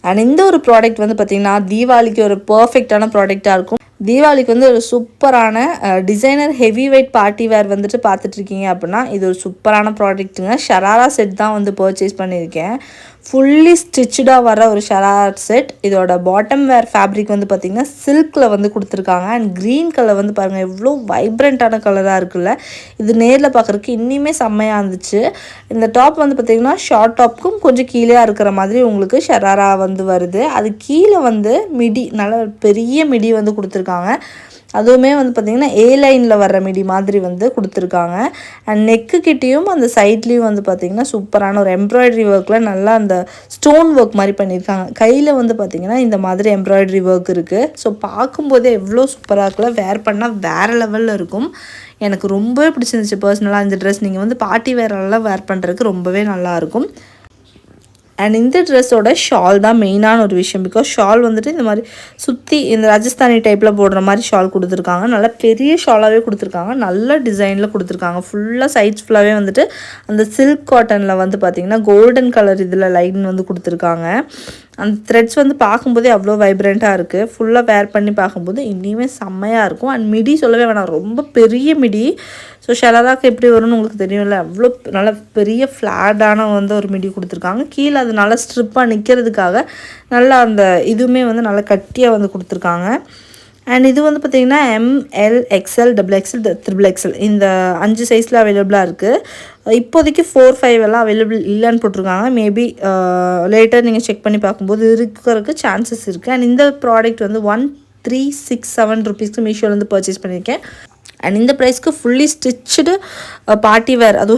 And இந்த ஒரு product வந்து பார்த்திங்கன்னா தீபாவளிக்கு ஒரு பர்ஃபெக்டான ப்ராடக்டாக இருக்கும். தீபாவளிக்கு வந்து ஒரு சூப்பரான designer heavy weight party wear வந்துட்டு பார்த்துட்ருக்கீங்க அப்படின்னா இது ஒரு சூப்பரான ப்ராடக்ட்டுங்க. ஷராரா செட் தான் வந்து பர்ச்சேஸ் பண்ணியிருக்கேன். ஃபுல்லி ஸ்டிச்சாக வர ஒரு ஷராரா செட். இதோட பாட்டம் வேர் ஃபேப்ரிக் வந்து பார்த்திங்கன்னா சில்கில் வந்து கொடுத்துருக்காங்க. அண்ட் க்ரீன் கலர் வந்து பாருங்கள் எவ்வளோ வைப்ரண்ட்டான கலராக இருக்குல்ல. இது நேரில் பார்க்குறதுக்கு இன்னுமே செம்மையாக இருந்துச்சு. இந்த டாப் வந்து பார்த்திங்கன்னா ஷார்ட் டாப்புக்கும் கொஞ்சம் கீழே இருக்கிற மாதிரி உங்களுக்கு ஷராரா வந்து வருது. அது கீழே வந்து மிடி நல்ல பெரிய மிடி வந்து கொடுத்துருக்காங்க. அதுவுமே வந்து பார்த்திங்கன்னா ஏ லைனில் வர்ற மிடி மாதிரி வந்து கொடுத்துருக்காங்க. அண்ட் நெக்கு கிட்டேயும் அந்த சைட்லேயும் வந்து பார்த்திங்கன்னா சூப்பரான ஒரு எம்ப்ராய்டரி ஒர்க்கில் நல்லா அந்த ஸ்டோன் ஒர்க் மாதிரி பண்ணியிருக்காங்க. கையில் வந்து பார்த்திங்கன்னா இந்த மாதிரி எம்ப்ராய்டரி ஒர்க் இருக்குது. ஸோ பார்க்கும்போதே எவ்வளோ சூப்பராக இருக்குல்ல. வேர் பண்ணால் வேறு லெவலில் இருக்கும். எனக்கு ரொம்பவே பிடிச்சிருந்துச்சு பர்சனலாக இந்த ட்ரெஸ். நீங்கள் வந்து பார்ட்டி வேரெல்லாம் வேர் பண்ணுறதுக்கு ரொம்பவே நல்லாயிருக்கும். அண்ட் இந்த ட்ரெஸ்ஸோட ஷால் தான் மெயினான ஒரு விஷயம். பிகாஸ் ஷால் வந்துட்டு இந்த மாதிரி சுற்றி இந்த ராஜஸ்தானி டைப்பில் போடுற மாதிரி ஷால் கொடுத்துருக்காங்க. நல்லா பெரிய ஷாலாகவே கொடுத்துருக்காங்க. நல்ல டிசைனில் கொடுத்துருக்காங்க. ஃபுல்லாக சைட்ஸ் ஃபுல்லாகவே வந்துட்டு அந்த சில்க் காட்டனில் வந்து பார்த்திங்கன்னா கோல்டன் கலர் இதில் லைன் வந்து கொடுத்துருக்காங்க. அந்த த்ரெட்ஸ் வந்து பார்க்கும்போதே அவ்வளோ வைப்ரண்ட்டாக இருக்குது. ஃபுல்லாக வேர் பண்ணி பார்க்கும்போது இன்னுமே செம்மையாக இருக்கும். அண்ட் மிடி சொல்லவே வேணாம், ரொம்ப பெரிய மிடி. ஸோ ஷராராக்கு எப்படி வரும்னு உங்களுக்கு தெரியும்ல, அவ்வளோ நல்ல பெரிய ஃப்ளாட்டான வந்து ஒரு மிடி கொடுத்துருக்காங்க. கீழே அது நல்லா ஸ்ட்ரிப்பாக நிற்கிறதுக்காக நல்லா அந்த இதுவுமே வந்து நல்லா கட்டியாக வந்து கொடுத்துருக்காங்க. அண்ட் இது வந்து பார்த்திங்கன்னா ML XL XXL XXL இந்த 5 சைஸில் அவைலபிளாக இருக்குது. இப்போதைக்கு 4, 5 எல்லாம் அவைலபிள் இல்லைன்னு போட்டிருக்காங்க. மேபி லேட்டர் நீங்கள் செக் பண்ணி பார்க்கும்போது இருக்கிறதுக்கு சான்சஸ் இருக்குது. அண்ட் இந்த ப்ராடக்ட் வந்து 1367 ருபீஸ்க்கு மீஷோலேருந்து பர்ச்சேஸ் பண்ணியிருக்கேன். அண்ட் இந்த ப்ரைஸ்க்கு ஃபுல்லி ஸ்டிச்சுடு பார்ட்டி வேர், அதுவும்